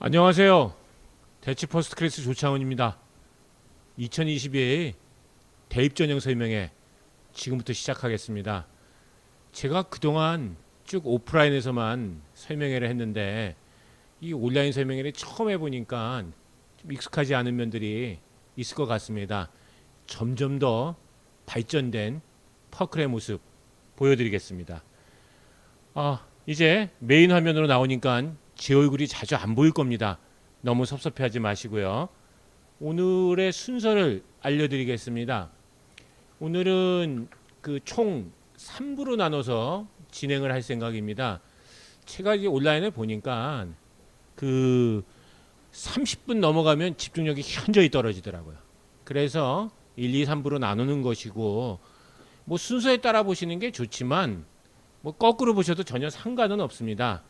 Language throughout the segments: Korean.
안녕하세요. 대치 퍼스트클래스 조창훈입니다. 2022 대입 전형 설명회 지금부터 시작하겠습니다. 제가 그동안 쭉 오프라인에서만 설명회를 했는데 이 온라인 설명회를 처음 해보니까 좀 익숙하지 않은 면들이 있을 것 같습니다. 점점 더 발전된 퍼클의 모습 보여드리겠습니다. 이제 메인 화면으로 나오니까 제 얼굴이 자주 안 보일 겁니다. 너무 섭섭해하지 마시고요. 오늘의 순서를 알려드리겠습니다. 오늘은 그 총 3부로 나눠서 진행을 할 생각입니다. 제가 이제 온라인을 보니까 그 30분 넘어가면 집중력이 현저히 떨어지더라고요. 그래서 1, 2, 3부로 나누는 것이고 뭐 순서에 따라 보시는 게 좋지만 뭐 거꾸로 보셔도 전혀 상관은 없습니다.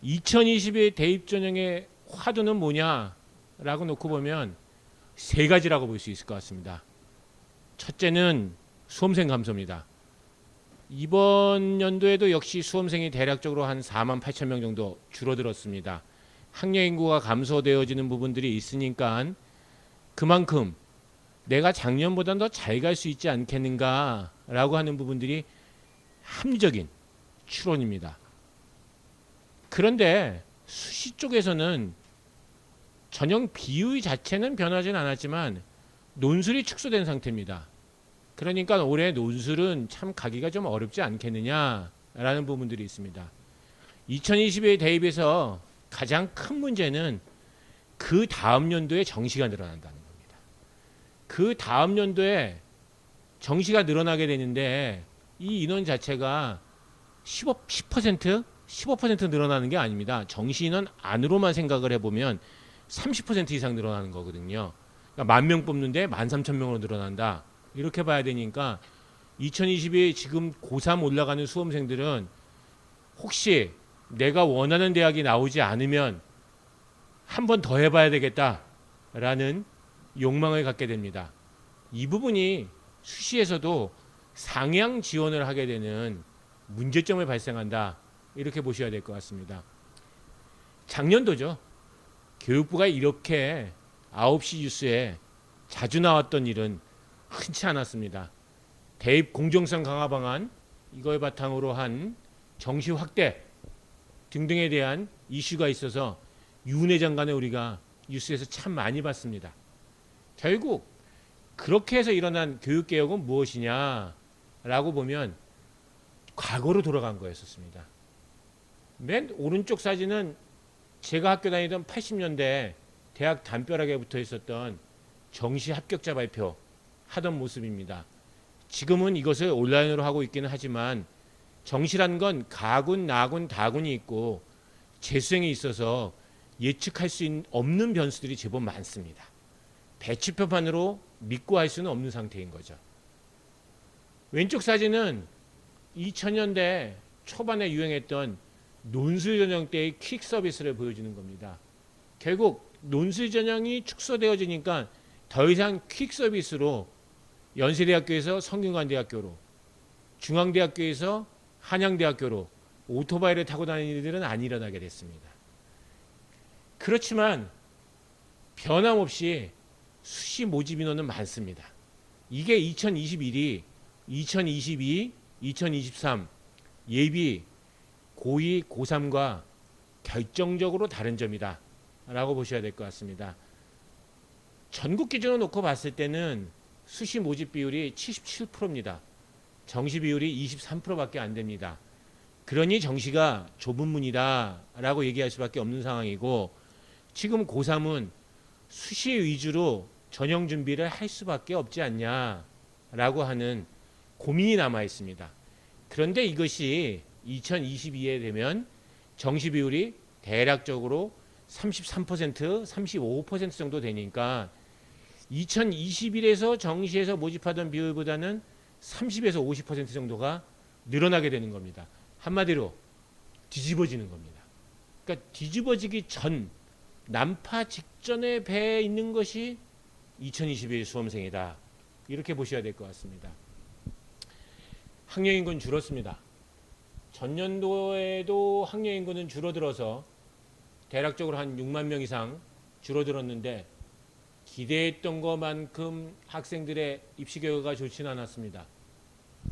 2022 대입 전형의 화두는 뭐냐라고 놓고 보면 세 가지라고 볼 수 있을 것 같습니다. 첫째는 수험생 감소입니다. 이번 연도에도 역시 수험생이 대략적으로 한 4만 8천 명 정도 줄어들었습니다. 학령 인구가 감소되어지는 부분들이 있으니까 그만큼 내가 작년보다 더 잘 갈 수 있지 않겠는가라고 하는 부분들이 합리적인 추론입니다. 그런데 수시 쪽에서는 전형 비율 자체는 변하진 않았지만 논술이 축소된 상태입니다. 그러니까 올해 논술은 참 가기가 좀 어렵지 않겠느냐라는 부분들이 있습니다. 2020에 대입에서 가장 큰 문제는 그 다음 연도에 정시가 늘어난다는 겁니다. 그 다음 연도에 정시가 늘어나게 되는데 이 인원 자체가 10% 15% 늘어나는 게 아닙니다. 정시 인원 안으로만 생각을 해보면 30% 이상 늘어나는 거거든요. 그러니까 10,000명 뽑는데 13,000명으로 늘어난다. 이렇게 봐야 되니까 2022 지금 고3 올라가는 수험생들은 혹시 내가 원하는 대학이 나오지 않으면 한 번 더 해봐야 되겠다라는 욕망을 갖게 됩니다. 이 부분이 수시에서도 상향 지원을 하게 되는 문제점을 발생한다. 이렇게 보셔야 될 것 같습니다. 작년도죠. 교육부가 이렇게 9시 뉴스에 자주 나왔던 일은 흔치 않았습니다. 대입 공정성 강화 방안, 이걸 바탕으로 한 정시 확대 등등에 대한 이슈가 있어서 윤회 장관을 우리가 뉴스에서 참 많이 봤습니다. 결국 그렇게 해서 일어난 교육개혁은 무엇이냐라고 보면 과거로 돌아간 거였었습니다. 맨 오른쪽 사진은 제가 학교 다니던 80년대 대학 담벼락에 붙어 있었던 정시 합격자 발표 하던 모습입니다. 지금은 이것을 온라인으로 하고 있기는 하지만 정시란 건 가군, 나군, 다군이 있고 재수생이 있어서 예측할 수 없는 변수들이 제법 많습니다. 배치표만으로 믿고 할 수는 없는 상태인 거죠. 왼쪽 사진은 2000년대 초반에 유행했던 논술 전형 때의 퀵 서비스를 보여주는 겁니다. 결국 논술 전형이 축소되어지니까 더 이상 퀵 서비스로 연세대학교에서 성균관대학교로, 중앙대학교에서 한양대학교로 오토바이를 타고 다니는 일들은 안 일어나게 됐습니다. 그렇지만 변함없이 수시 모집 인원은 많습니다. 이게 2021이 2022, 2023 예비 고2, 고3과 결정적으로 다른 점이다 라고 보셔야 될 것 같습니다. 전국 기준으로 놓고 봤을 때는 수시 모집 비율이 77%입니다. 정시 비율이 23%밖에 안 됩니다. 그러니 정시가 좁은 문이다 라고 얘기할 수밖에 없는 상황이고, 지금 고3은 수시 위주로 전형 준비를 할 수밖에 없지 않냐 라고 하는 고민이 남아 있습니다. 그런데 이것이 2022에 되면 정시 비율이 대략적으로 33%, 35% 정도 되니까 2021에서 정시에서 모집하던 비율보다는 30에서 50% 정도가 늘어나게 되는 겁니다. 한마디로 뒤집어지는 겁니다. 그러니까 뒤집어지기 전 난파 직전에 배에 있는 것이 2021 수험생이다. 이렇게 보셔야 될 것 같습니다. 학령 인구는 줄었습니다. 전년도에도 학령 인구는 줄어들어서 대략적으로 한 6만 명 이상 줄어들었는데 기대했던 것만큼 학생들의 입시 결과가 좋지는 않았습니다.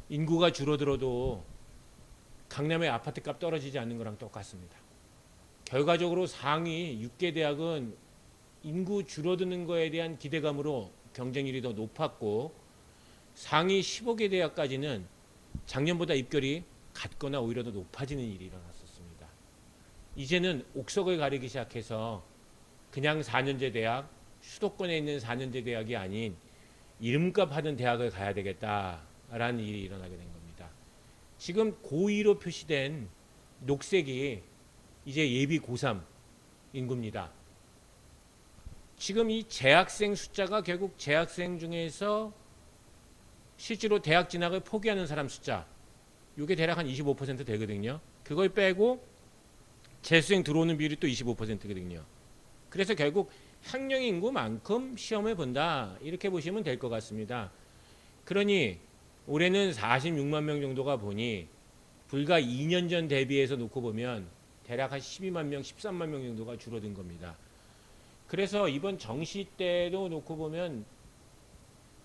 인구가 줄어들어도 강남의 아파트값 떨어지지 않는 거랑 똑같습니다. 결과적으로 상위 6개 대학은 인구 줄어드는 거에 대한 기대감으로 경쟁률이 더 높았고 상위 15개 대학까지는 작년보다 입결이 같거나 오히려 더 높아지는 일이 일어났었습니다. 이제는 옥석을 가리기 시작해서 그냥 4년제 대학, 수도권에 있는 4년제 대학이 아닌 이름값 하는 대학을 가야 되겠다라는 일이 일어나게 된 겁니다. 지금 고2로 표시된 녹색이 이제 예비 고3 인구입니다. 지금 이 재학생 숫자가 결국 재학생 중에서 실제로 대학 진학을 포기하는 사람 숫자, 이게 대략 한 25% 되거든요. 그걸 빼고 재수생 들어오는 비율이 또 25%거든요. 그래서 결국 학령 인구만큼 시험을 본다, 이렇게 보시면 될 것 같습니다. 그러니 올해는 46만 명 정도가 보니 불과 2년 전 대비해서 놓고 보면 대략 한 12만 명, 13만 명 정도가 줄어든 겁니다. 그래서 이번 정시 때도 놓고 보면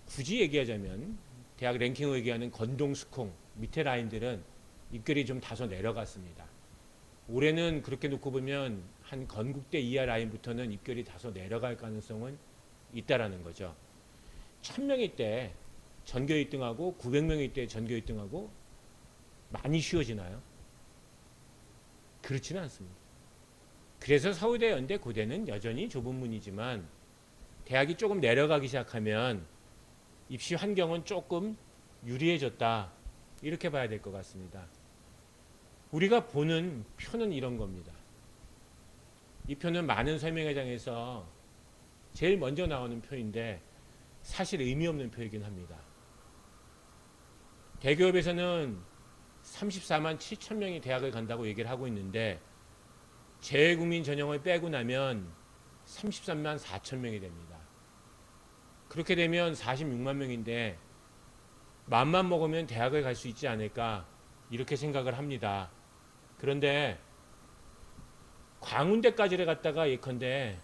굳이 얘기하자면 대학 랭킹을 얘기하는 건동, 수콩 밑에 라인들은 입결이 좀 다소 내려갔습니다. 올해는 그렇게 놓고 보면 한 건국대 이하 라인부터는 입결이 다소 내려갈 가능성은 있다라는 거죠. 1000명일 때 전교 1등하고 900명일 때 전교 1등하고 많이 쉬워지나요? 그렇지는 않습니다. 그래서 서울대, 연대, 고대는 여전히 좁은 문이지만 대학이 조금 내려가기 시작하면 입시 환경은 조금 유리해졌다, 이렇게 봐야 될 것 같습니다. 우리가 보는 표는 이런 겁니다. 이 표는 많은 설명회장에서 제일 먼저 나오는 표인데 사실 의미 없는 표이긴 합니다. 대기업에서는 34만 7천 명이 대학을 간다고 얘기를 하고 있는데 재외국민 전형을 빼고 나면 33만 4천 명이 됩니다. 그렇게 되면 46만 명인데 맘만 먹으면 대학을 갈 수 있지 않을까, 이렇게 생각을 합니다. 그런데 광운대까지를 갔다가 예컨대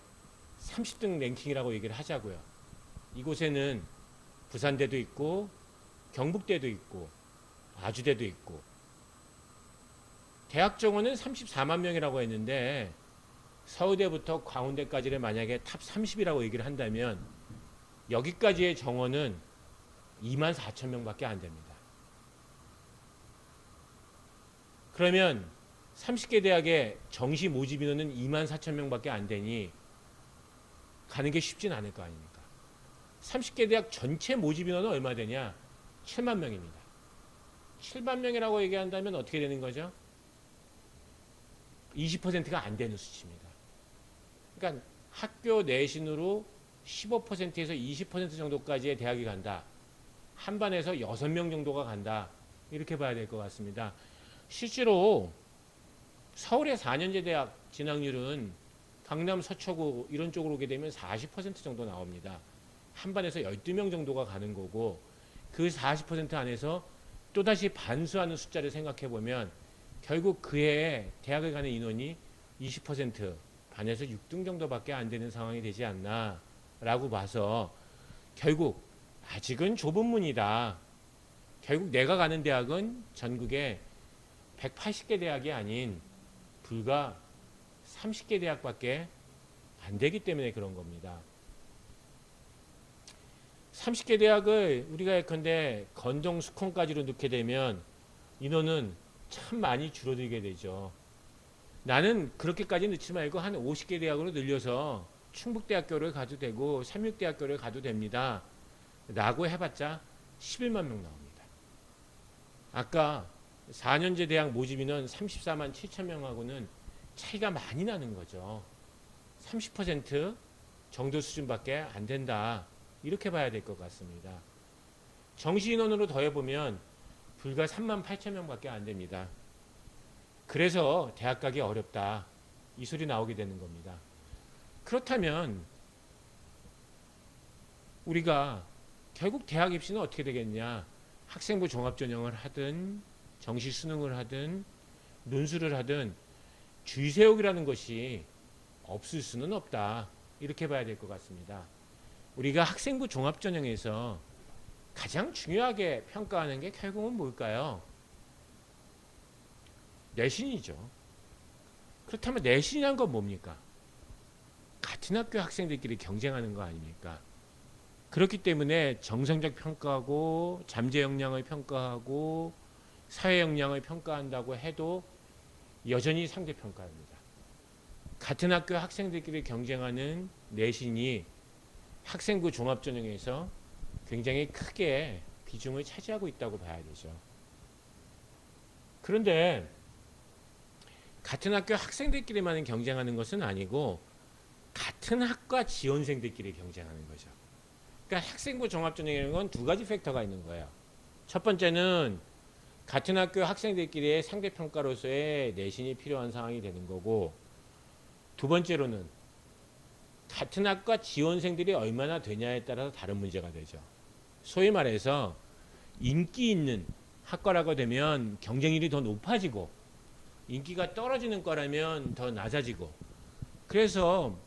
30등 랭킹이라고 얘기를 하자고요. 이곳에는 부산대도 있고 경북대도 있고 아주대도 있고 대학 정원은 34만 명이라고 했는데 서울대부터 광운대까지를 만약에 탑 30이라고 얘기를 한다면 여기까지의 정원은 2만 4천 명밖에 안 됩니다. 그러면 30개 대학의 정시 모집 인원은 2만 4천 명밖에 안 되니 가는 게 쉽진 않을 거 아닙니까? 30개 대학 전체 모집 인원은 얼마 되냐? 7만 명입니다. 7만 명이라고 얘기한다면 어떻게 되는 거죠? 20%가 안 되는 수치입니다. 그러니까 학교 내신으로 15%에서 20% 정도까지의 대학이 간다. 한 반에서 6명 정도가 간다, 이렇게 봐야 될 것 같습니다. 실제로 서울의 4년제 대학 진학률은 강남, 서초구 이런 쪽으로 오게 되면 40% 정도 나옵니다. 한 반에서 12명 정도가 가는 거고 그 40% 안에서 또다시 반수하는 숫자를 생각해 보면 결국 그 해에 대학을 가는 인원이 20%, 반에서 6등 정도밖에 안 되는 상황이 되지 않나 라고 봐서 결국 아직은 좁은 문이다. 결국 내가 가는 대학은 전국에 180개 대학이 아닌 불과 30개 대학밖에 안 되기 때문에 그런 겁니다. 30개 대학을 우리가 예컨대 건동, 수콩까지로 넣게 되면 인원은 참 많이 줄어들게 되죠. 나는 그렇게까지 넣지 말고 한 50개 대학으로 늘려서 충북대학교를 가도 되고 삼육대학교를 가도 됩니다. 라고 해봤자 11만 명 나옵니다. 아까 4년제 대학 모집 인원 34만 7천 명하고는 차이가 많이 나는 거죠. 30% 정도 수준밖에 안 된다, 이렇게 봐야 될 것 같습니다. 정시 인원으로 더해보면 불과 3만 8천 명밖에 안 됩니다. 그래서 대학 가기 어렵다, 이 소리 나오게 되는 겁니다. 그렇다면 우리가 결국 대학 입시는 어떻게 되겠냐? 학생부 종합전형을 하든 정시 수능을 하든 논술을 하든 줄 세우기라는 것이 없을 수는 없다. 이렇게 봐야 될 것 같습니다. 우리가 학생부 종합전형에서 가장 중요하게 평가하는 게 결국은 뭘까요? 내신이죠. 그렇다면 내신이란 건 뭡니까? 같은 학교 학생들끼리 경쟁하는 거 아닙니까? 그렇기 때문에 정성적 평가하고 잠재 역량을 평가하고 사회 역량을 평가한다고 해도 여전히 상대평가입니다. 같은 학교 학생들끼리 경쟁하는 내신이 학생부 종합전형에서 굉장히 크게 비중을 차지하고 있다고 봐야 되죠. 그런데 같은 학교 학생들끼리만 경쟁하는 것은 아니고 같은 학과 지원생들끼리 경쟁하는 거죠. 그러니까 학생부 종합전형이라는 건 두 가지 팩터가 있는 거예요. 첫 번째는 같은 학교 학생들끼리의 상대평가로서의 내신이 필요한 상황이 되는 거고, 두 번째로는 같은 학과 지원생들이 얼마나 되냐에 따라서 다른 문제가 되죠. 소위 말해서 인기 있는 학과라고 되면 경쟁률이 더 높아지고, 인기가 떨어지는 과라면 더 낮아지고, 그래서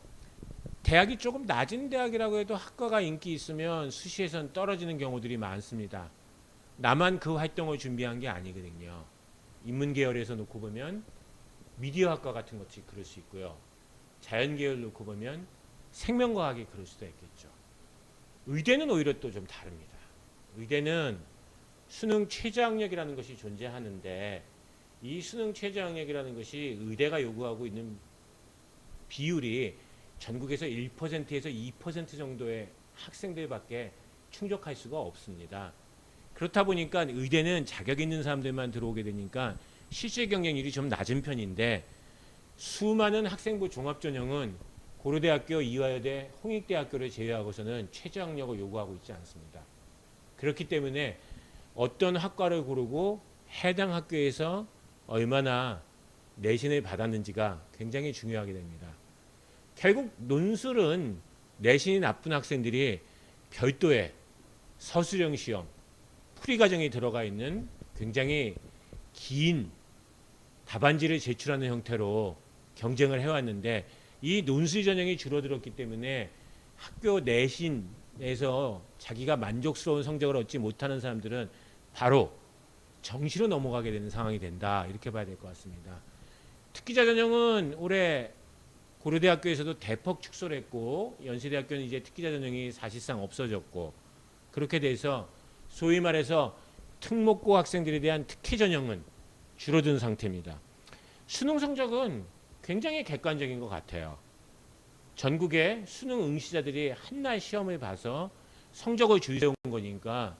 대학이 조금 낮은 대학이라고 해도 학과가 인기 있으면 수시에선 떨어지는 경우들이 많습니다. 나만 그 활동을 준비한 게 아니거든요. 인문계열에서 놓고 보면 미디어학과 같은 것이 그럴 수 있고요. 자연계열 놓고 보면 생명과학이 그럴 수도 있겠죠. 의대는 오히려 또 좀 다릅니다. 의대는 수능 최저학력이라는 것이 존재하는데, 이 수능 최저학력이라는 것이 의대가 요구하고 있는 비율이 전국에서 1%에서 2% 정도의 학생들밖에 충족할 수가 없습니다. 그렇다 보니까 의대는 자격 있는 사람들만 들어오게 되니까 실제 경쟁률이 좀 낮은 편인데, 수많은 학생부 종합전형은 고려대학교, 이화여대, 홍익대학교를 제외하고서는 최저학력을 요구하고 있지 않습니다. 그렇기 때문에 어떤 학과를 고르고 해당 학교에서 얼마나 내신을 받았는지가 굉장히 중요하게 됩니다. 결국 논술은 내신이 나쁜 학생들이 별도의 서술형 시험, 풀이 과정이 들어가 있는 굉장히 긴 답안지를 제출하는 형태로 경쟁을 해왔는데, 이 논술 전형이 줄어들었기 때문에 학교 내신에서 자기가 만족스러운 성적을 얻지 못하는 사람들은 바로 정시로 넘어가게 되는 상황이 된다, 이렇게 봐야 될 것 같습니다. 특기자 전형은 올해 고려대학교에서도 대폭 축소를 했고, 연세대학교는 이제 특기자 전형이 사실상 없어졌고, 그렇게 돼서 소위 말해서 특목고 학생들에 대한 특기 전형은 줄어든 상태입니다. 수능 성적은 굉장히 객관적인 것 같아요. 전국의 수능 응시자들이 한날 시험을 봐서 성적을 줄여온 거니까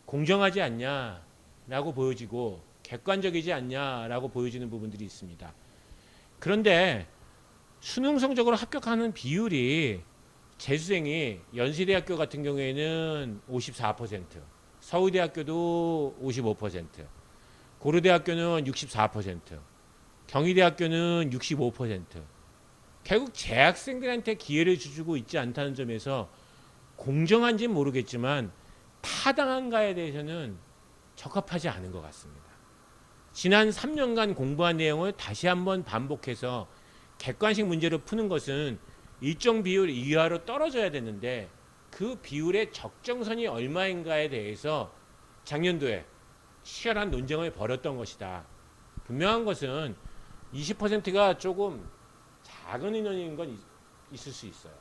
공정하지 않냐라고 보여지고 객관적이지 않냐라고 보여지는 부분들이 있습니다. 그런데 수능 성적으로 합격하는 비율이 재수생이 연세대학교 같은 경우에는 54%, 서울대학교도 55%, 고려대학교는 64%, 경희대학교는 65%. 결국 재학생들한테 기회를 주고 있지 않다는 점에서 공정한지는 모르겠지만 타당한가에 대해서는 적합하지 않은 것 같습니다. 지난 3년간 공부한 내용을 다시 한번 반복해서 객관식 문제로 푸는 것은 일정 비율 이하로 떨어져야 되는데, 그 비율의 적정선이 얼마인가에 대해서 작년도에 치열한 논쟁을 벌였던 것이다. 분명한 것은 20%가 조금 작은 인원인 건 있을 수 있어요.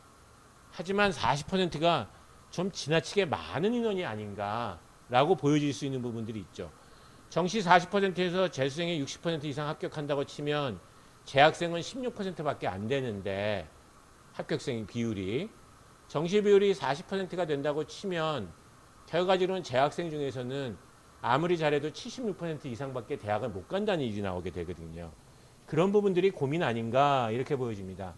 하지만 40%가 좀 지나치게 많은 인원이 아닌가라고 보여질 수 있는 부분들이 있죠. 정시 40%에서 재수생이 60% 이상 합격한다고 치면 재학생은 16%밖에 안 되는데, 합격생 비율이 정시 비율이 40%가 된다고 치면 결과적으로는 재학생 중에서는 아무리 잘해도 76% 이상밖에 대학을 못 간다는 일이 나오게 되거든요. 그런 부분들이 고민 아닌가, 이렇게 보여집니다.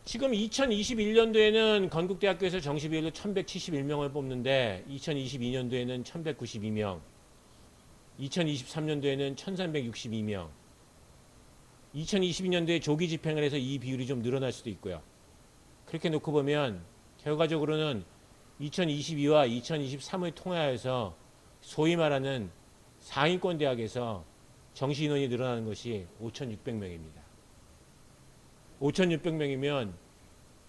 지금 2021년도에는 건국대학교에서 정시 비율로 1171명을 뽑는데 2022년도에는 1192명, 2023년도에는 1362명, 2022년도에 조기 집행을 해서 이 비율이 좀 늘어날 수도 있고요. 그렇게 놓고 보면 결과적으로는 2022와 2023을 통하여서 소위 말하는 상위권 대학에서 정시 인원이 늘어나는 것이 5,600명입니다. 5,600명이면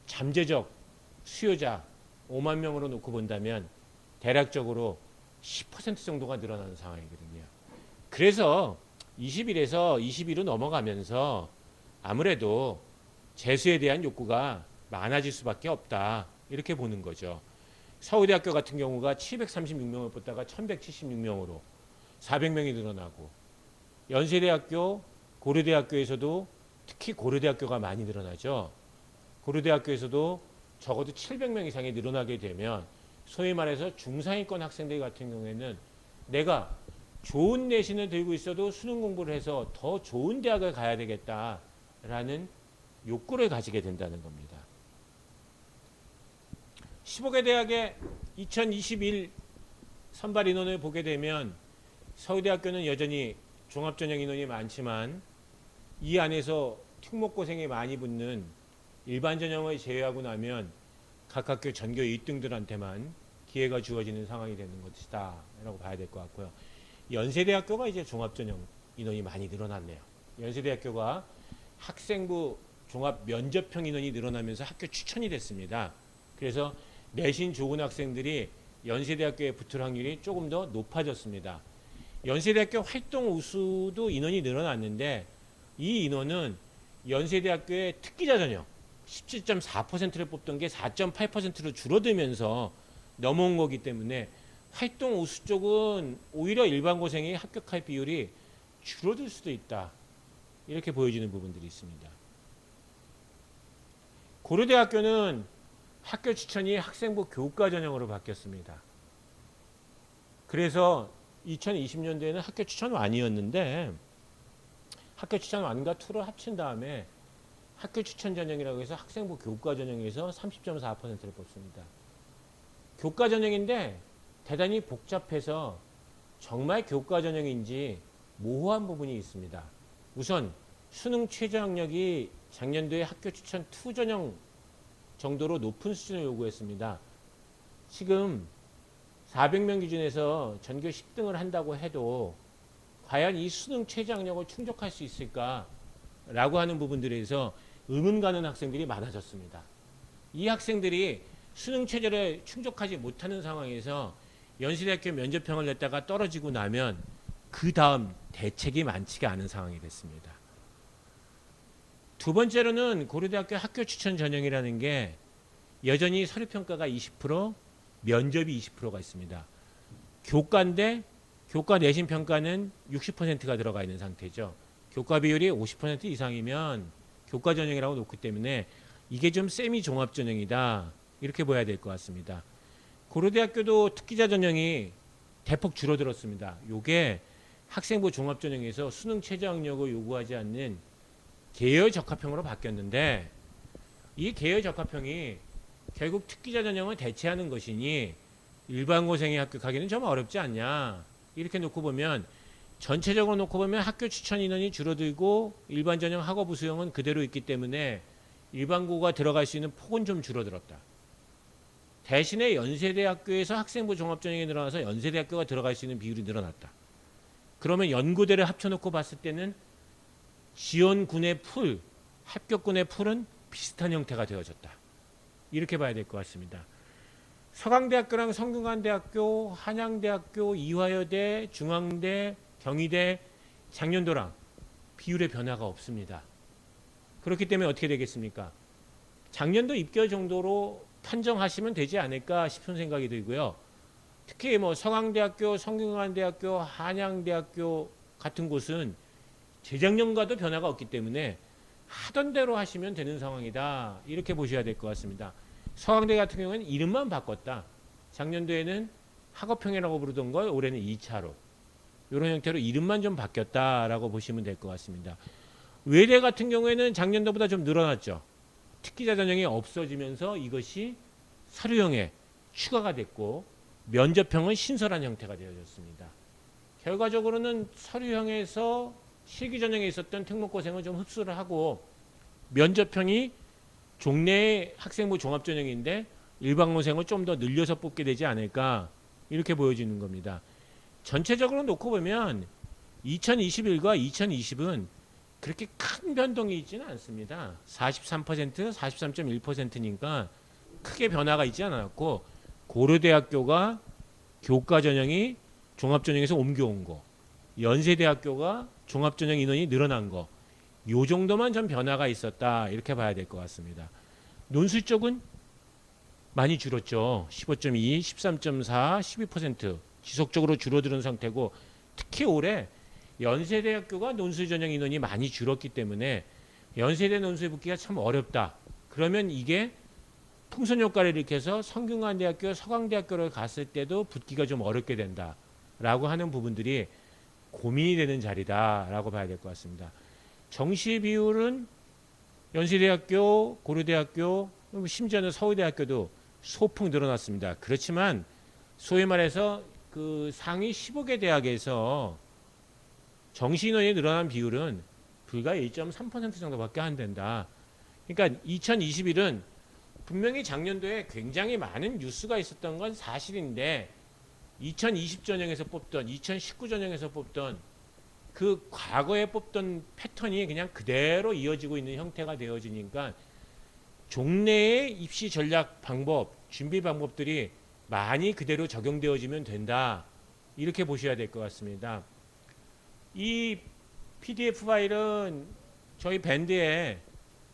잠재적 수요자 5만 명으로 놓고 본다면 대략적으로 10% 정도가 늘어나는 상황이거든요. 그래서 20일에서 21로 넘어가면서 아무래도 재수에 대한 욕구가 많아질 수밖에 없다. 이렇게 보는 거죠. 서울대학교 같은 경우가 736명을 뽑다가 1176명으로 400명이 늘어나고, 연세대학교, 고려대학교에서도 특히 고려대학교가 많이 늘어나죠. 고려대학교에서도 적어도 700명 이상이 늘어나게 되면 소위 말해서 중상위권 학생들 같은 경우에는 내가 좋은 내신을 들고 있어도 수능 공부를 해서 더 좋은 대학을 가야 되겠다라는 욕구를 가지게 된다는 겁니다. 15개 대학의 2021 선발 인원을 보게 되면 서울대학교는 여전히 종합전형 인원이 많지만 이 안에서 특목고생이 많이 붙는 일반 전형을 제외하고 나면 각 학교 전교 1등들한테만 기회가 주어지는 상황이 되는 것이다 라고 봐야 될 것 같고요. 연세대학교가 이제 종합전형 인원이 많이 늘어났네요. 연세대학교가 학생부 종합 면접형 인원이 늘어나면서 학교 추천이 됐습니다. 그래서 내신 좋은 학생들이 연세대학교에 붙을 확률이 조금 더 높아졌습니다. 연세대학교 활동 우수도 인원이 늘어났는데 이 인원은 연세대학교의 특기자 전형 17.4%를 뽑던 게 4.8%로 줄어들면서 넘어온 거기 때문에 활동 우수 쪽은 오히려 일반 고생이 합격할 비율이 줄어들 수도 있다. 이렇게 보여지는 부분들이 있습니다. 고려대학교는 학교 추천이 학생부 교과 전형으로 바뀌었습니다. 그래서 2020년도에는 학교 추천 1이었는데 학교 추천 1과 2를 합친 다음에 학교 추천 전형이라고 해서 학생부 교과 전형에서 30.4%를 뽑습니다. 교과 전형인데 대단히 복잡해서 정말 교과 전형인지 모호한 부분이 있습니다. 우선 수능 최저 학력이 작년도에 학교 추천 2 전형 정도로 높은 수준을 요구했습니다. 지금 400명 기준에서 전교 10등을 한다고 해도 과연 이 수능 최저 학력을 충족할 수 있을까라고 하는 부분들에서 의문 가는 학생들이 많아졌습니다. 이 학생들이 수능 최저를 충족하지 못하는 상황에서 연세대학교 면접형을 냈다가 떨어지고 나면 그 다음 대책이 많지가 않은 상황이 됐습니다. 두 번째로는 고려대학교 학교 추천 전형이라는 게 여전히 서류평가가 20%, 면접이 20%가 있습니다. 교과인데 교과 내신 평가는 60%가 들어가 있는 상태죠. 교과 비율이 50% 이상이면 교과 전형이라고 놓기 때문에 이게 좀 세미 종합 전형이다. 이렇게 봐야 될 것 같습니다. 고려대학교도 특기자 전형이 대폭 줄어들었습니다. 이게 학생부 종합 전형에서 수능 최저 학력을 요구하지 않는 계열 적합형으로 바뀌었는데 이 계열 적합형이 결국 특기자 전형을 대체하는 것이니 일반 고생이 합격하기는 좀 어렵지 않냐. 이렇게 놓고 보면 전체적으로 놓고 보면 학교 추천 인원이 줄어들고 일반 전형 학업부 수용은 그대로 있기 때문에 일반고가 들어갈 수 있는 폭은 좀 줄어들었다. 대신에 연세대학교에서 학생부 종합전형이 늘어나서 연세대학교가 들어갈 수 있는 비율이 늘어났다. 그러면 연고대를 합쳐놓고 봤을 때는 지원군의 풀, 합격군의 풀은 비슷한 형태가 되어졌다. 이렇게 봐야 될 것 같습니다. 서강대학교랑 성균관대학교, 한양대학교, 이화여대, 중앙대, 경희대, 작년도랑 비율의 변화가 없습니다. 그렇기 때문에 어떻게 되겠습니까? 작년도 입결 정도로 판정하시면 되지 않을까 싶은 생각이 들고요. 특히 뭐 서강대학교, 성균관대학교, 한양대학교 같은 곳은 재작년과도 변화가 없기 때문에 하던 대로 하시면 되는 상황이다. 이렇게 보셔야 될 것 같습니다. 서강대 같은 경우에는 이름만 바꿨다. 작년도에는 학업평이라고 부르던 걸 올해는 2차로 이런 형태로 이름만 좀 바뀌었다라고 보시면 될 것 같습니다. 외대 같은 경우에는 작년도보다 좀 늘어났죠. 특기자 전형이 없어지면서 이것이 서류형에 추가가 됐고 면접형은 신설한 형태가 되어졌습니다. 결과적으로는 서류형에서 실기 전형에 있었던 특목고생을 좀 흡수를 하고 면접형이 종래의 학생부 종합전형인데 일반고생을 좀 더 늘려서 뽑게 되지 않을까 이렇게 보여지는 겁니다. 전체적으로 놓고 보면 2021과 2020은 그렇게 큰 변동이 있지는 않습니다. 43%, 43.1%니까 크게 변화가 있지 않았고, 고려대학교가 교과 전형이 종합 전형에서 옮겨온 거, 연세대학교가 종합 전형 인원이 늘어난 거, 요 정도만 좀 변화가 있었다 이렇게 봐야 될 것 같습니다. 논술 쪽은 많이 줄었죠. 15.2, 13.4, 12% 지속적으로 줄어드는 상태고, 특히 올해 연세대학교가 논술 전형 인원이 많이 줄었기 때문에 연세대 논술에 붙기가 참 어렵다. 그러면 이게 풍선 효과를 일으켜서 성균관대학교, 서강대학교를 갔을 때도 붙기가 좀 어렵게 된다라고 하는 부분들이 고민이 되는 자리다라고 봐야 될 것 같습니다. 정시 비율은 연세대학교, 고려대학교, 심지어는 서울대학교도 소폭 늘어났습니다. 그렇지만 소위 말해서 그 상위 15개 대학에서 정시 인원이 늘어난 비율은 불과 1.3% 정도밖에 안 된다. 그러니까 2021은 분명히 작년도에 굉장히 많은 뉴스가 있었던 건 사실인데 2020 전형에서 뽑던 2019 전형에서 뽑던 그 과거에 뽑던 패턴이 그냥 그대로 이어지고 있는 형태가 되어지니까 종래의 입시 전략 방법, 준비 방법들이 많이 그대로 적용되어지면 된다. 이렇게 보셔야 될 것 같습니다. 이 PDF 파일은 저희 밴드에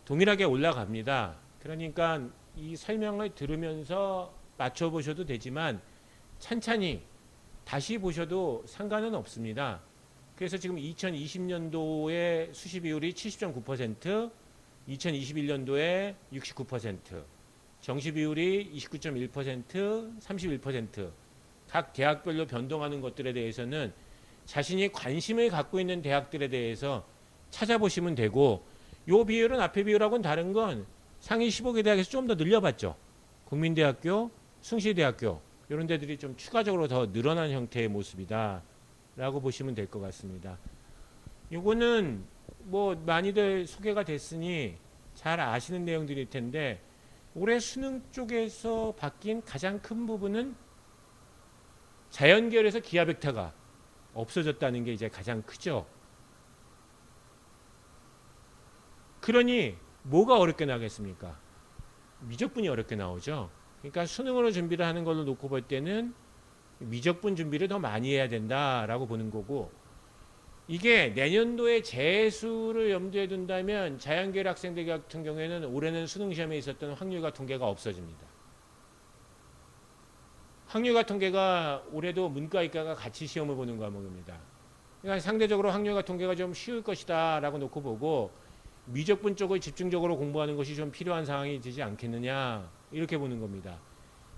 동일하게 올라갑니다. 그러니까 이 설명을 들으면서 맞춰보셔도 되지만 찬찬히 다시 보셔도 상관은 없습니다. 그래서 지금 2020년도에 수시 비율이 70.9%, 2021년도에 69%, 정시 비율이 29.1%, 31%, 각 대학별로 변동하는 것들에 대해서는 자신이 관심을 갖고 있는 대학들에 대해서 찾아보시면 되고, 요 비율은 앞에 비율하고는 다른 건 상위 15개 대학에서 좀 더 늘려봤죠. 국민대학교, 숭실대학교 이런 데들이 좀 추가적으로 더 늘어난 형태의 모습이다 라고 보시면 될 것 같습니다. 요거는 뭐 많이들 소개가 됐으니 잘 아시는 내용들일 텐데, 올해 수능 쪽에서 바뀐 가장 큰 부분은 자연계열에서 기하 벡터가 없어졌다는 게 이제 가장 크죠. 그러니 뭐가 어렵게 나겠습니까? 미적분이 어렵게 나오죠. 그러니까 수능으로 준비를 하는 걸로 놓고 볼 때는 미적분 준비를 더 많이 해야 된다라고 보는 거고, 이게 내년도에 재수를 염두에 둔다면 자연계열 학생들 같은 경우에는 올해는 수능 시험에 있었던 확률과 통계가 없어집니다. 확률과 통계가 올해도 문과 이과가 같이 시험을 보는 과목입니다. 그러니까 상대적으로 확률과 통계가 좀 쉬울 것이다 라고 놓고 보고, 미적분 쪽을 집중적으로 공부하는 것이 좀 필요한 상황이 되지 않겠느냐 이렇게 보는 겁니다.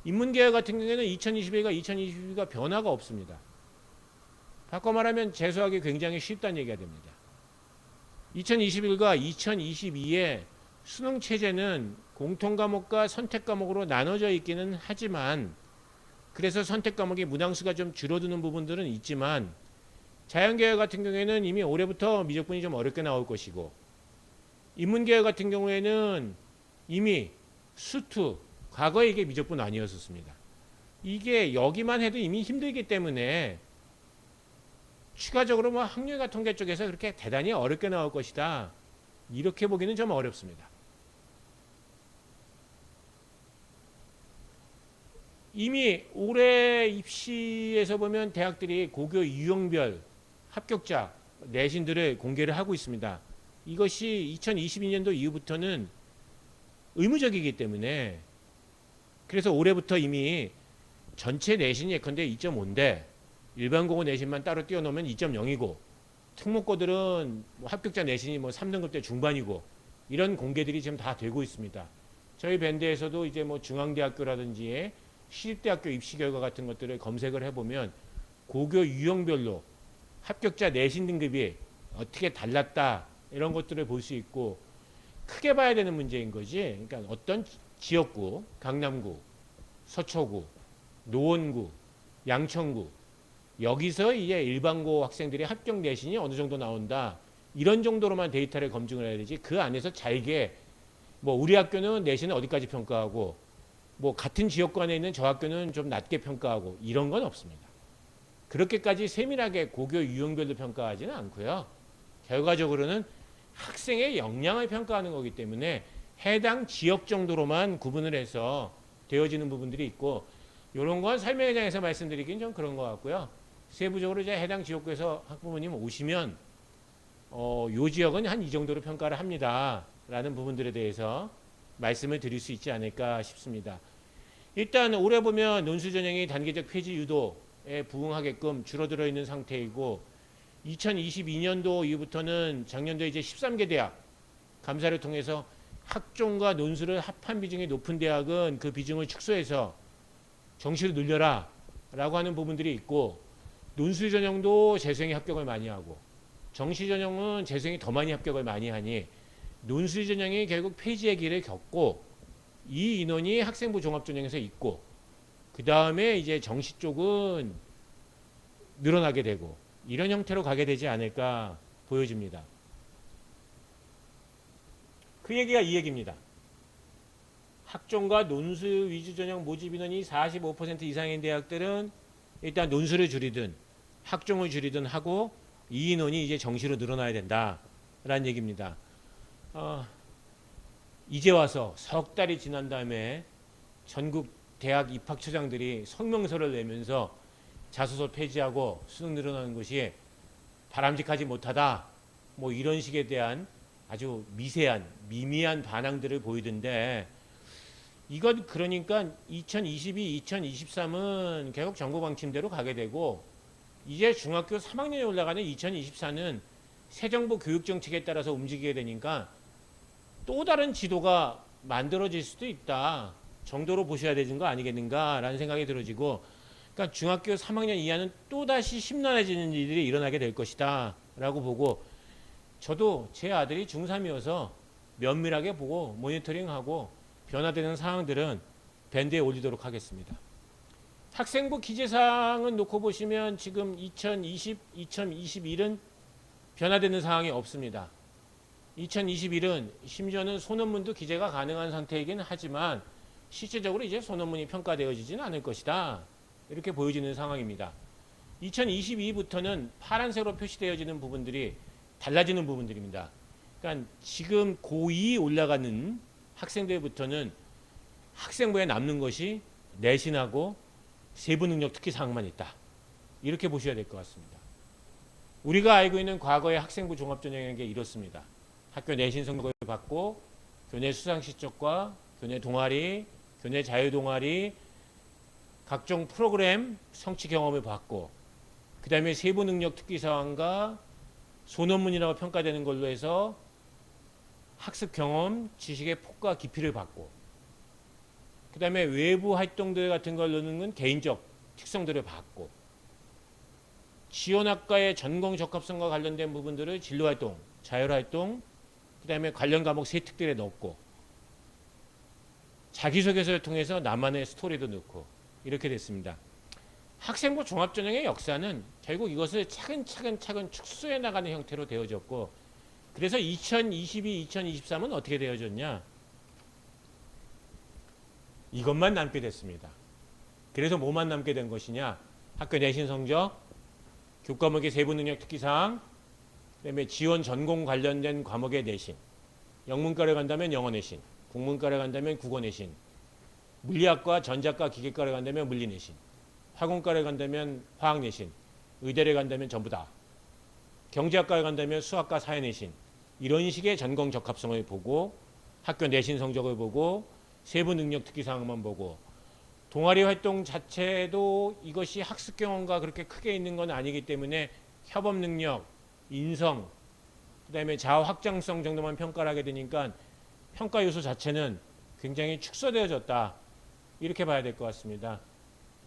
인문계열 같은 경우에는 2021과 2022가 변화가 없습니다. 바꿔 말하면 재수하기 굉장히 쉽다는 얘기가 됩니다. 2021과 2022의 수능 체제는 공통 과목과 선택 과목으로 나눠져 있기는 하지만, 그래서 선택 과목의 문항수가 좀 줄어드는 부분들은 있지만, 자연계열 같은 경우에는 이미 올해부터 미적분이 좀 어렵게 나올 것이고, 인문계열 같은 경우에는 이미 수투, 과거에 이게 미적분 아니었습니다. 이게 여기만 해도 이미 힘들기 때문에 추가적으로 뭐 확률과 통계 쪽에서 그렇게 대단히 어렵게 나올 것이다, 이렇게 보기는 좀 어렵습니다. 이미 올해 입시에서 보면 대학들이 고교 유형별 합격자 내신들을 공개를 하고 있습니다. 이것이 2022년도 이후부터는 의무적이기 때문에, 그래서 올해부터 이미 전체 내신이 예컨대 2.5인데 일반 공고 내신만 따로 띄워놓으면 2.0이고, 특목고들은 뭐 합격자 내신이 뭐 3등급 대 중반이고, 이런 공개들이 지금 다 되고 있습니다. 저희 밴드에서도 이제 뭐 중앙대학교라든지 시립대학교 입시 결과 같은 것들을 검색을 해보면 고교 유형별로 합격자 내신 등급이 어떻게 달랐다 이런 것들을 볼 수 있고, 크게 봐야 되는 문제인 거지. 그러니까 어떤 지역구, 강남구, 서초구, 노원구, 양천구, 여기서 이제 일반고 학생들의 합격 내신이 어느 정도 나온다, 이런 정도로만 데이터를 검증을 해야 되지, 그 안에서 잘게 뭐 우리 학교는 내신을 어디까지 평가하고 뭐 같은 지역구 안에 있는 저 학교는 좀 낮게 평가하고 이런 건 없습니다. 그렇게까지 세밀하게 고교 유형별로 평가하지는 않고요. 결과적으로는 학생의 역량을 평가하는 거기 때문에 해당 지역 정도로만 구분을 해서 되어지는 부분들이 있고, 이런 건 설명회 장에서 말씀드리긴 좀 그런 것 같고요. 세부적으로 이제 해당 지역구에서 학부모님 오시면 요 지역은 한 이 정도로 평가를 합니다 라는 부분들에 대해서 말씀을 드릴 수 있지 않을까 싶습니다. 일단 올해 보면 논술 전형이 단계적 폐지 유도에 부응하게끔 줄어들어 있는 상태이고, 2022년도 이후부터는 작년도에 이제 13개 대학 감사를 통해서 학종과 논술을 합한 비중이 높은 대학은 그 비중을 축소해서 정시로 늘려라 라고 하는 부분들이 있고, 논술 전형도 재수생이 합격을 많이 하고 정시 전형은 재수생이 더 많이 합격을 많이 하니 논술 전형이 결국 폐지의 길을 겪고 이 인원이 학생부 종합전형에서 있고, 그 다음에 이제 정시 쪽은 늘어나게 되고 이런 형태로 가게 되지 않을까 보여집니다. 그 얘기가 이 얘기입니다. 학종과 논술 위주 전형 모집 인원이 45% 이상인 대학들은 일단 논술을 줄이든 학종을 줄이든 하고 이 인원이 이제 정시로 늘어나야 된다라는 얘기입니다. 이제 와서 석 달이 지난 다음에 전국 대학 입학처장들이 성명서를 내면서 자소서 폐지하고 수능 늘어나는 것이 바람직하지 못하다, 뭐 이런 식에 대한 아주 미세한 미미한 반항들을 보이던데, 이건 그러니까 2022, 2023은 결국 정부 방침대로 가게 되고, 이제 중학교 3학년에 올라가는 2024는 새 정부 교육정책에 따라서 움직이게 되니까 또 다른 지도가 만들어질 수도 있다 정도로 보셔야 되는 거 아니겠는가라는 생각이 들어지고, 그러니까 중학교 3학년 이하는 또다시 심란해지는 일들이 일어나게 될 것이다 라고 보고, 저도 제 아들이 중3이어서 면밀하게 보고 모니터링하고 변화되는 상황들은 밴드에 올리도록 하겠습니다. 학생부 기재사항은 놓고 보시면 지금 2020, 2021은 변화되는 상황이 없습니다. 2021은 심지어는 소논문도 기재가 가능한 상태이긴 하지만 실질적으로 이제 소논문이 평가되어지지는 않을 것이다, 이렇게 보여지는 상황입니다. 2022부터는 파란색으로 표시되어지는 부분들이 달라지는 부분들입니다. 그러니까 지금 고2 올라가는 학생들부터는 학생부에 남는 것이 내신하고 세부능력 특기사항만 있다, 이렇게 보셔야 될 것 같습니다. 우리가 알고 있는 과거의 학생부 종합전형의 게 이렇습니다. 학교 내신 성적을 받고 교내 수상실적과 교내 동아리, 교내 자유동아리, 각종 프로그램 성취 경험을 받고, 그 다음에 세부능력 특기사항과 소논문이라고 평가되는 걸로 해서 학습 경험, 지식의 폭과 깊이를 받고, 그 다음에 외부 활동들 같은 걸 넣는 건 개인적 특성들을 받고, 지원학과의 전공 적합성과 관련된 부분들을 진로활동, 자율활동, 그 다음에 관련 과목 세특들에 넣고, 자기소개서를 통해서 나만의 스토리도 넣고, 이렇게 됐습니다. 학생부 종합전형의 역사는 결국 이것을 차근차근 축소해 나가는 형태로 되어졌고, 그래서 2022, 2023은 어떻게 되어졌냐? 이것만 남게 됐습니다. 그래서 뭐만 남게 된 것이냐? 학교 내신 성적, 교과목의 세부능력 특기사항, 그다음에 지원 전공 관련된 과목의 내신, 영문과를 간다면 영어 내신, 국문과를 간다면 국어 내신, 물리학과 전자과 기계과를 간다면 물리 내신, 화공과를 간다면 화학 내신, 의대를 간다면 전부 다, 경제학과를 간다면 수학과 사회 내신, 이런 식의 전공 적합성을 보고 학교 내신 성적을 보고 세부 능력 특기사항만 보고, 동아리 활동 자체도 이것이 학습 경험과 그렇게 크게 있는 건 아니기 때문에 협업 능력, 인성, 그 다음에 자아 확장성 정도만 평가를 하게 되니까 평가 요소 자체는 굉장히 축소되어졌다, 이렇게 봐야 될 것 같습니다.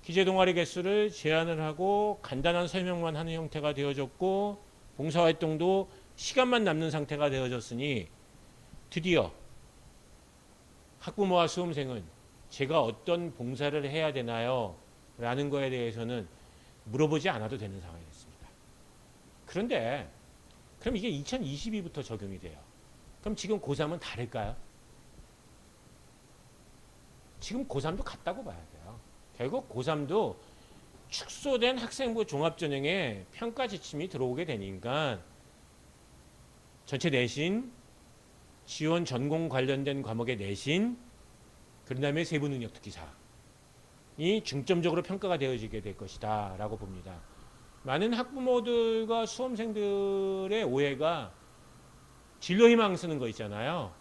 기재 동아리 개수를 제한을 하고 간단한 설명만 하는 형태가 되어졌고, 봉사활동도 시간만 남는 상태가 되어졌으니 드디어 학부모와 수험생은 제가 어떤 봉사를 해야 되나요? 라는 거에 대해서는 물어보지 않아도 되는 상황이 됐습니다. 그런데 그럼 이게 2022부터 적용이 돼요. 그럼 지금 고3은 다를까요? 지금 고3도 같다고 봐야 돼요. 결국 고3도 축소된 학생부 종합전형에 평가 지침이 들어오게 되니까 전체 내신, 지원 전공 관련된 과목의 내신, 그 다음에 세부 능력 특기사이 중점적으로 평가가 되어지게 될 것이다 라고 봅니다. 많은 학부모들과 수험생들의 오해가 진로희망 쓰는 거 있잖아요.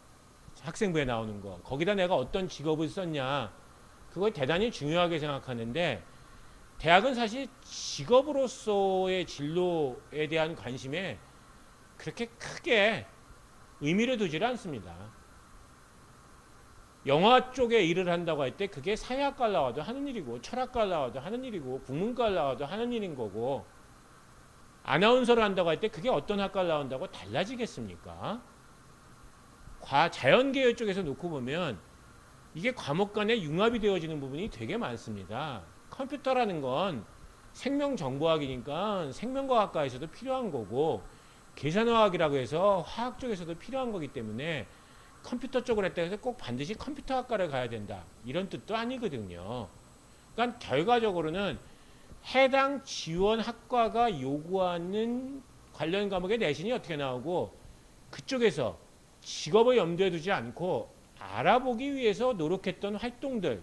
학생부에 나오는 거. 거기다 내가 어떤 직업을 썼냐. 그걸 대단히 중요하게 생각하는데 대학은 사실 직업으로서의 진로에 대한 관심에 그렇게 크게 의미를 두지를 않습니다. 영화 쪽에 일을 한다고 할 때 그게 사회학과를 나와도 하는 일이고 철학과를 나와도 하는 일이고 국문과를 나와도 하는 일인 거고 아나운서를 한다고 할 때 그게 어떤 학과를 나온다고 달라지겠습니까? 자연계열 쪽에서 놓고 보면 이게 과목 간에 융합이 되어지는 부분이 되게 많습니다. 컴퓨터라는 건 생명정보학이니까 생명과학과에서도 필요한 거고 계산화학이라고 해서 화학 쪽에서도 필요한 거기 때문에 컴퓨터 쪽을 했다 해서 꼭 반드시 컴퓨터학과를 가야 된다 이런 뜻도 아니거든요. 그러니까 결과적으로는 해당 지원 학과가 요구하는 관련 과목의 내신이 어떻게 나오고 그쪽에서 직업을 염두에 두지 않고 알아보기 위해서 노력했던 활동들,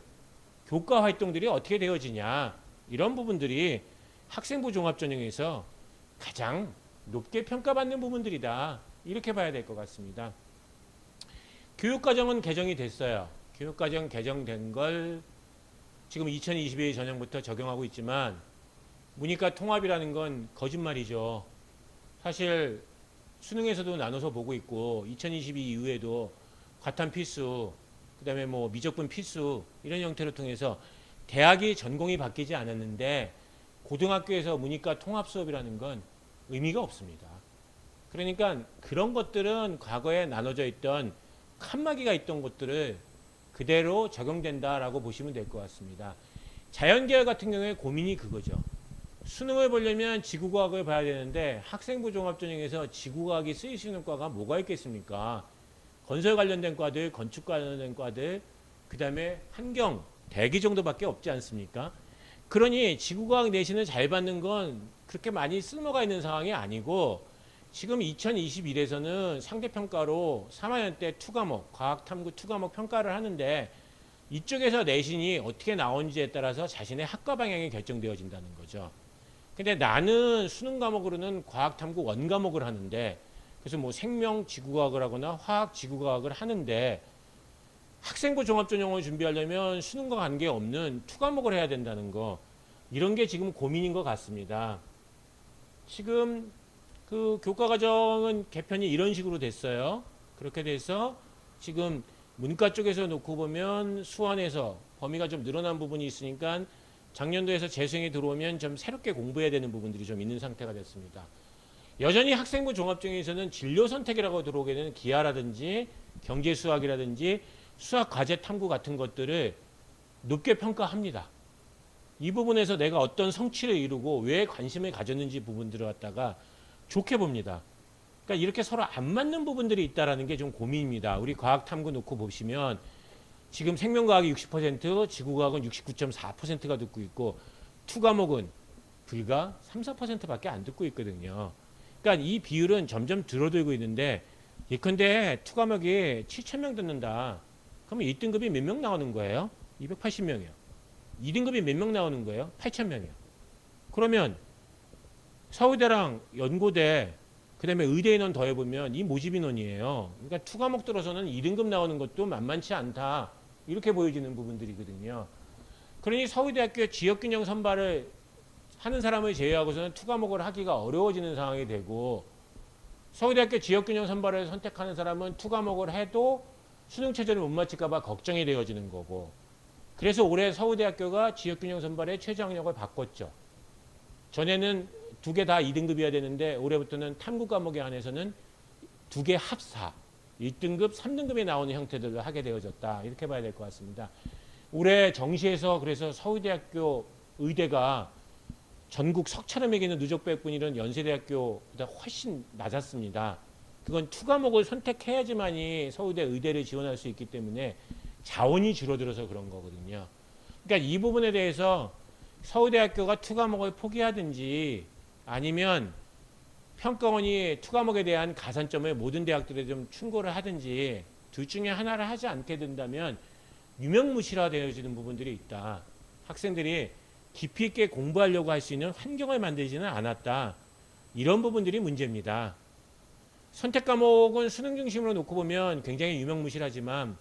교과 활동들이 어떻게 되어지냐 이런 부분들이 학생부 종합전형에서 가장 높게 평가받는 부분들이다 이렇게 봐야 될 것 같습니다. 교육과정은 개정이 됐어요. 교육과정 개정된 걸 지금 2022 전형부터 적용하고 있지만 문이과 통합이라는 건 거짓말이죠. 사실 수능에서도 나눠서 보고 있고 2022 이후에도 과탐 필수, 그 다음에 뭐 미적분 필수 이런 형태로 통해서 대학이 전공이 바뀌지 않았는데 고등학교에서 문이과 통합 수업이라는 건 의미가 없습니다. 그러니까 그런 것들은 과거에 나눠져 있던 칸막이가 있던 것들을 그대로 적용된다라고 보시면 될 것 같습니다. 자연계열 같은 경우에 고민이 그거죠. 수능을 보려면 지구과학을 봐야 되는데 학생부 종합전형에서 지구과학이 쓰일 수 있는 과가 뭐가 있겠습니까? 건설 관련된 과들, 건축 관련된 과들, 그 다음에 환경, 대기 정도밖에 없지 않습니까? 그러니 지구과학 내신을 잘 받는 건 그렇게 많이 쓸모가 있는 상황이 아니고 지금 2021에서는 상대평가로 3학년 때 투과목, 과학탐구 투과목 평가를 하는데 이쪽에서 내신이 어떻게 나오는지에 따라서 자신의 학과 방향이 결정되어진다는 거죠. 근데 나는 수능 과목으로는 과학탐구 원과목을 하는데 그래서 뭐 생명 지구과학을 하거나 화학 지구과학을 하는데 학생부 종합전형을 준비하려면 수능과 관계없는 투과목을 해야 된다는 거 이런 게 지금 고민인 것 같습니다. 지금 그 교과과정은 개편이 이런 식으로 됐어요. 그렇게 돼서 지금 문과 쪽에서 놓고 보면 수원에서 범위가 좀 늘어난 부분이 있으니까 작년도에서 재수행이 들어오면 좀 새롭게 공부해야 되는 부분들이 좀 있는 상태가 됐습니다. 여전히 학생부 종합전형에서는 진로 선택이라고 들어오게 되는 기하라든지 경제수학이라든지 수학 과제 탐구 같은 것들을 높게 평가합니다. 이 부분에서 내가 어떤 성취를 이루고 왜 관심을 가졌는지 부분들을 갖다가 좋게 봅니다. 그러니까 이렇게 서로 안 맞는 부분들이 있다는 게 좀 고민입니다. 우리 과학탐구 놓고 보시면 지금 생명과학이 60%, 지구과학은 69.4%가 듣고 있고 투과목은 불과 3, 4%밖에 안 듣고 있거든요. 그러니까 이 비율은 점점 줄어들고 있는데 예컨대 투과목이 7,000명 듣는다. 그러면 1등급이 몇 명 나오는 거예요? 280명이요. 2등급이 몇 명 나오는 거예요? 8,000명이요. 그러면 서울대랑 연고대 그다음에 의대 인원 더해보면 이 모집 인원이에요. 그러니까 투과목 들어서는 2등급 나오는 것도 만만치 않다. 이렇게 보여지는 부분들이거든요. 그러니 서울대학교 지역균형 선발을 하는 사람을 제외하고서는 투과목을 하기가 어려워지는 상황이 되고 서울대학교 지역균형 선발을 선택하는 사람은 투과목을 해도 수능 최저를 못 맞힐까 봐 걱정이 되어지는 거고 그래서 올해 서울대학교가 지역균형 선발의 최저학력을 바꿨죠. 전에는 두 개 다 2등급이어야 되는데 올해부터는 탐구 과목에 한해서는 두 개 합사 1등급, 3등급이 나오는 형태들로 하게 되어졌다. 이렇게 봐야 될 것 같습니다. 올해 정시에서 그래서 서울대학교 의대가 전국 석차를 매기는 누적배분율은 연세대학교보다 훨씬 낮았습니다. 그건 투과목을 선택해야지만이 서울대 의대를 지원할 수 있기 때문에 자원이 줄어들어서 그런 거거든요. 그러니까 이 부분에 대해서 서울대학교가 투과목을 포기하든지 아니면 평가원이 투과목에 대한 가산점을 모든 대학들에 좀 충고를 하든지 둘 중에 하나를 하지 않게 된다면 유명무실화되어지는 부분들이 있다. 학생들이 깊이 있게 공부하려고 할 수 있는 환경을 만들지는 않았다. 이런 부분들이 문제입니다. 선택 과목은 수능 중심으로 놓고 보면 굉장히 유명무실하지만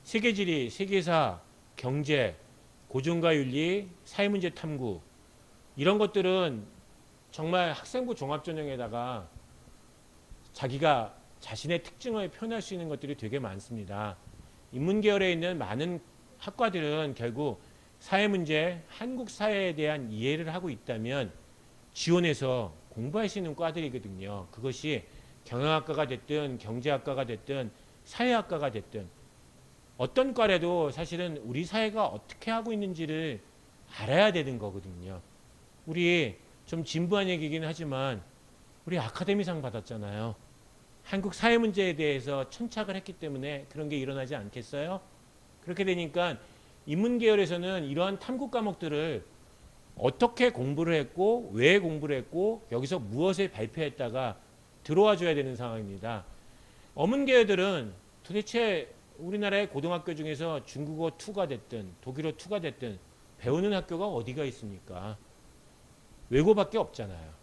세계지리, 세계사, 경제, 고전과 윤리, 사회문제 탐구 이런 것들은 정말 학생부 종합전형에다가 자기가 자신의 특징을 표현할 수 있는 것들이 되게 많습니다. 인문계열에 있는 많은 학과들은 결국 사회문제, 한국 사회에 대한 이해를 하고 있다면 지원해서 공부할 수 있는 과들이거든요. 그것이 경영학과가 됐든 경제학과가 됐든 사회학과가 됐든 어떤 과라도 사실은 우리 사회가 어떻게 하고 있는지를 알아야 되는 거거든요. 우리 좀 진부한 얘기긴 하지만 우리 아카데미상 받았잖아요. 한국 사회 문제에 대해서 천착을 했기 때문에 그런 게 일어나지 않겠어요? 그렇게 되니까 인문계열에서는 이러한 탐구 과목들을 어떻게 공부를 했고 왜 공부를 했고 여기서 무엇을 발표했다가 들어와 줘야 되는 상황입니다. 어문계열들은 도대체 우리나라의 고등학교 중에서 중국어 2가 됐든 독일어 2가 됐든 배우는 학교가 어디가 있습니까? 외고밖에 없잖아요.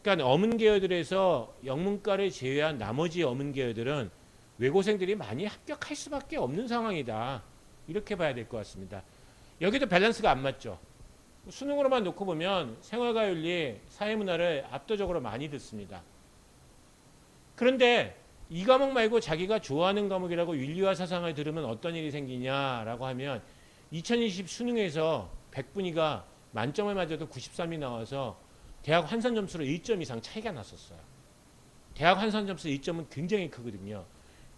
그러니까 어문계열들에서 영문과를 제외한 나머지 어문계열들은 외고생들이 많이 합격할 수밖에 없는 상황이다. 이렇게 봐야 될 것 같습니다. 여기도 밸런스가 안 맞죠. 수능으로만 놓고 보면 생활과 윤리, 사회문화를 압도적으로 많이 듣습니다. 그런데 이 과목 말고 자기가 좋아하는 과목이라고 윤리와 사상을 들으면 어떤 일이 생기냐라고 하면 2020 수능에서 100분위가 만점을 맞아도 93이 나와서 대학 환산 점수로 1점 이상 차이가 났었어요. 대학 환산 점수 1점은 굉장히 크거든요.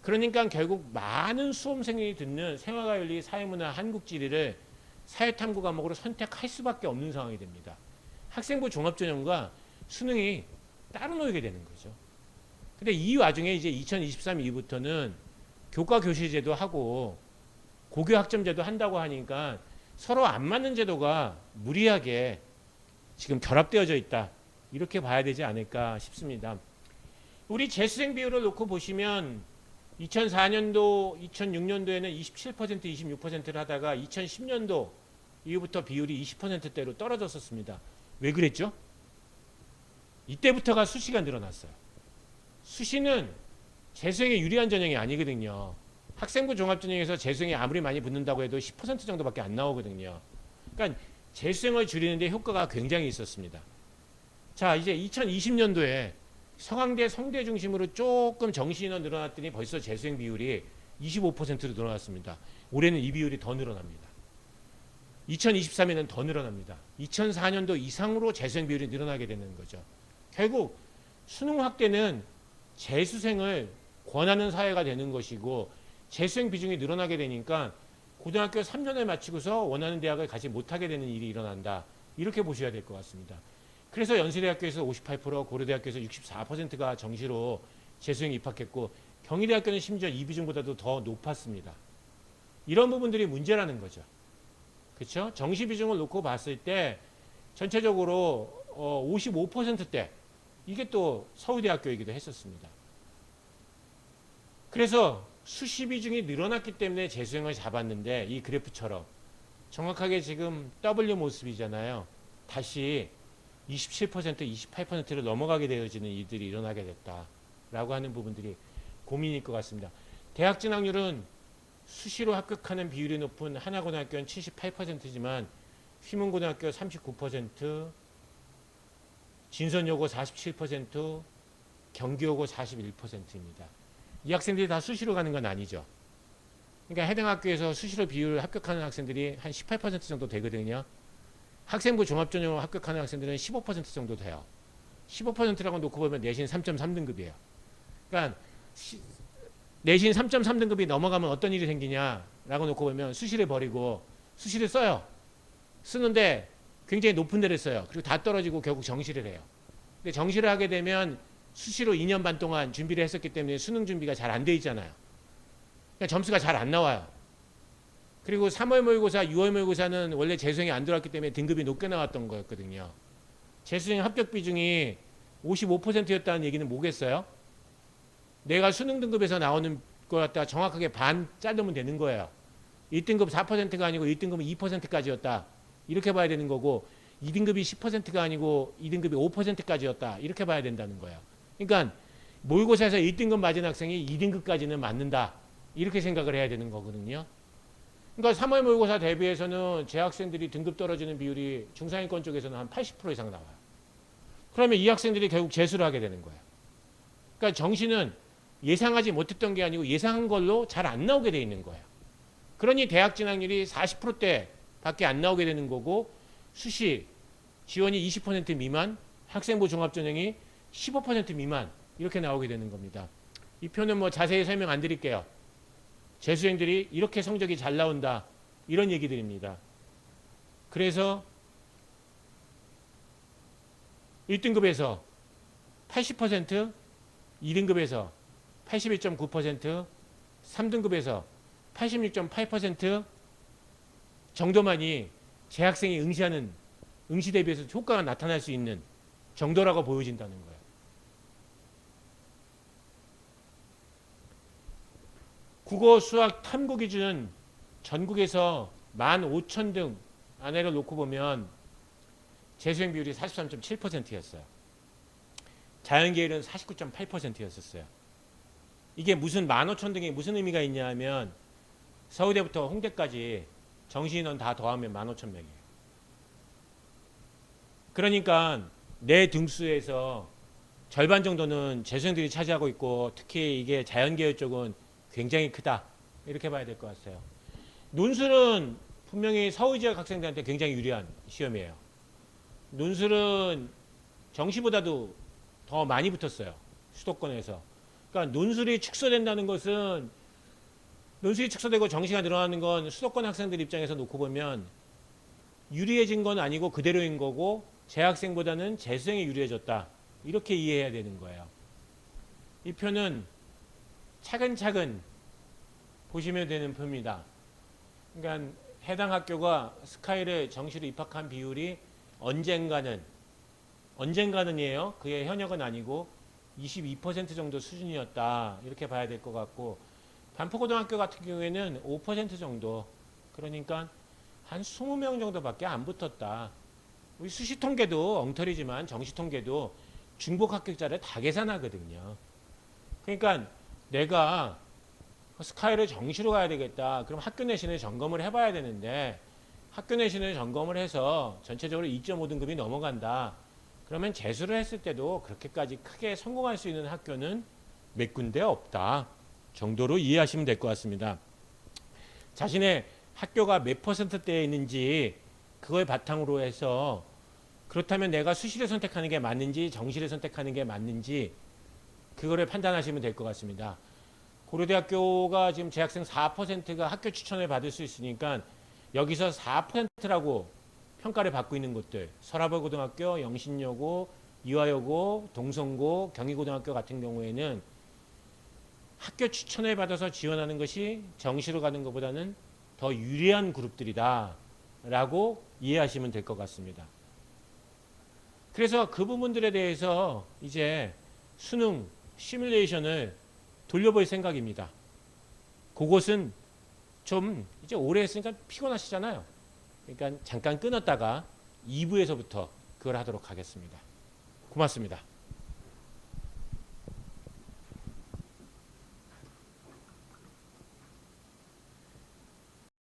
그러니까 결국 많은 수험생이 듣는 생활과 윤리, 사회문화, 한국지리를 사회탐구 과목으로 선택할 수밖에 없는 상황이 됩니다. 학생부 종합전형과 수능이 따로 놓이게 되는 거죠. 근데 이 와중에 이제 2023 이후부터는 교과 교실제도 하고 고교 학점제도 한다고 하니까 서로 안 맞는 제도가 무리하게 지금 결합되어져 있다. 이렇게 봐야 되지 않을까 싶습니다. 우리 재수생 비율을 놓고 보시면 2004년도, 2006년도에는 27%, 26%를 하다가 2010년도 이후부터 비율이 20%대로 떨어졌었습니다. 왜 그랬죠? 이때부터가 수시가 늘어났어요. 수시는 재수생에 유리한 전형이 아니거든요. 학생부 종합전형에서 재수생이 아무리 많이 붙는다고 해도 10% 정도밖에 안 나오거든요. 그러니까 재수생을 줄이는데 효과가 굉장히 있었습니다. 자, 이제 2020년도에 서강대, 성대 중심으로 조금 정시인원 늘어났더니 벌써 재수생 비율이 25%로 늘어났습니다. 올해는 이 비율이 더 늘어납니다. 2023년에는 더 늘어납니다. 2004년도 이상으로 재수생 비율이 늘어나게 되는 거죠. 결국 수능 확대는 재수생을 권하는 사회가 되는 것이고 재수생 비중이 늘어나게 되니까 고등학교 3년을 마치고서 원하는 대학을 가지 못하게 되는 일이 일어난다. 이렇게 보셔야 될 것 같습니다. 그래서 연세대학교에서 58%, 고려대학교에서 64%가 정시로 재수생이 입학했고 경희대학교는 심지어 이 비중보다도 더 높았습니다. 이런 부분들이 문제라는 거죠. 그렇죠? 정시 비중을 놓고 봤을 때 전체적으로 55%대 이게 또 서울대학교이기도 했었습니다. 그래서 수시 비중이 늘어났기 때문에 재수생을 잡았는데 이 그래프처럼 정확하게 지금 W 모습이잖아요. 다시 27%, 28%를 넘어가게 되어지는 일들이 일어나게 됐다라고 하는 부분들이 고민일 것 같습니다. 대학 진학률은 수시로 합격하는 비율이 높은 하나고등학교는 78%지만 휘문고등학교 39%, 진선여고 47%, 경기여고 41%입니다. 이 학생들이 다 수시로 가는 건 아니죠. 그러니까 해당 학교에서 수시로 비율 합격하는 학생들이 한 18% 정도 되거든요. 학생부 종합전형으로 합격하는 학생들은 15% 정도 돼요. 15%라고 놓고 보면 내신 3.3등급이에요. 그러니까 내신 3.3등급이 넘어가면 어떤 일이 생기냐라고 놓고 보면 수시를 버리고 수시를 써요. 쓰는데 굉장히 높은 데를 써요. 그리고 다 떨어지고 결국 정시를 해요. 근데 정시를 하게 되면 수시로 2년 반 동안 준비를 했었기 때문에 수능 준비가 잘 안 돼 있잖아요. 그러니까 점수가 잘 안 나와요. 그리고 3월 모의고사, 6월 모의고사는 원래 재수생이 안 들어왔기 때문에 등급이 높게 나왔던 거였거든요. 재수생 합격 비중이 55%였다는 얘기는 뭐겠어요? 내가 수능 등급에서 나오는 거 갖다가 정확하게 반 자르면 되는 거예요. 1등급 4%가 아니고 1등급은 2%까지였다. 이렇게 봐야 되는 거고 2등급이 10%가 아니고 2등급이 5%까지였다. 이렇게 봐야 된다는 거예요. 그러니까 모의고사에서 1등급 맞은 학생이 2등급까지는 맞는다. 이렇게 생각을 해야 되는 거거든요. 그러니까 3월 모의고사 대비해서는 재학생들이 등급 떨어지는 비율이 중상위권 쪽에서는 한 80% 이상 나와요. 그러면 이 학생들이 결국 재수를 하게 되는 거예요. 그러니까 정시는 예상하지 못했던 게 아니고 예상한 걸로 잘 안 나오게 돼 있는 거예요. 그러니 대학 진학률이 40%대 밖에 안 나오게 되는 거고 수시 지원이 20% 미만, 학생부 종합전형이 15% 미만 이렇게 나오게 되는 겁니다. 이 표는 뭐 자세히 설명 안 드릴게요. 재수생들이 이렇게 성적이 잘 나온다 이런 얘기들입니다. 그래서 1등급에서 80%, 2등급에서 81.9%, 3등급에서 86.8% 정도만이 재학생이 응시 대비해서 효과가 나타날 수 있는 정도라고 보여진다는 거예요. 국어, 수학, 탐구 기준은 전국에서 15,000등 안에를 놓고 보면 재수행 비율이 43.7%였어요. 자연계열은 49.8%였었어요. 이게 무슨 15,000등이 무슨 의미가 있냐 하면 서울대부터 홍대까지 정시인원 다 더하면 15,000명이에요. 그러니까 내 등수에서 절반 정도는 재수생들이 차지하고 있고 특히 이게 자연계열 쪽은 굉장히 크다. 이렇게 봐야 될 것 같아요. 논술은 분명히 서울 지역 학생들한테 굉장히 유리한 시험이에요. 논술은 정시보다도 더 많이 붙었어요. 수도권에서. 그러니까 논술이 축소된다는 것은 논술이 축소되고 정시가 늘어나는 건 수도권 학생들 입장에서 놓고 보면 유리해진 건 아니고 그대로인 거고 재학생보다는 재수생이 유리해졌다. 이렇게 이해해야 되는 거예요. 이 표는 차근차근 보시면 되는 표입니다. 그러니까 해당 학교가 스카이를 정시로 입학한 비율이 언젠가는이에요. 그의 현역은 아니고 22% 정도 수준이었다. 이렇게 봐야 될 것 같고 반포고등학교 같은 경우에는 5% 정도 그러니까 한 20명 정도밖에 안 붙었다. 우리 수시 통계도 엉터리지만 정시 통계도 중복 합격자를 다 계산하거든요. 그러니까 내가 스카이를 정시로 가야 되겠다. 그럼 학교 내신을 점검을 해봐야 되는데 학교 내신을 점검을 해서 전체적으로 2.5등급이 넘어간다. 그러면 재수를 했을 때도 그렇게까지 크게 성공할 수 있는 학교는 몇 군데 없다. 정도로 이해하시면 될 것 같습니다. 자신의 학교가 몇 %대에 있는지 그걸 바탕으로 해서 그렇다면 내가 수시를 선택하는 게 맞는지 정시를 선택하는 게 맞는지 그거를 판단하시면 될 것 같습니다. 고려대학교가 지금 재학생 4%가 학교 추천을 받을 수 있으니까 여기서 4%라고 평가를 받고 있는 곳들 서라벌고등학교, 영신여고, 이화여고, 동성고, 경희고등학교 같은 경우에는 학교 추천을 받아서 지원하는 것이 정시로 가는 것보다는 더 유리한 그룹들이다 라고 이해하시면 될 것 같습니다. 그래서 그 부분들에 대해서 이제 수능 시뮬레이션을 돌려볼 생각입니다. 그것은 좀 이제 오래 했으니까 피곤하시잖아요. 그러니까 잠깐 끊었다가 2부에서부터 그걸 하도록 하겠습니다. 고맙습니다.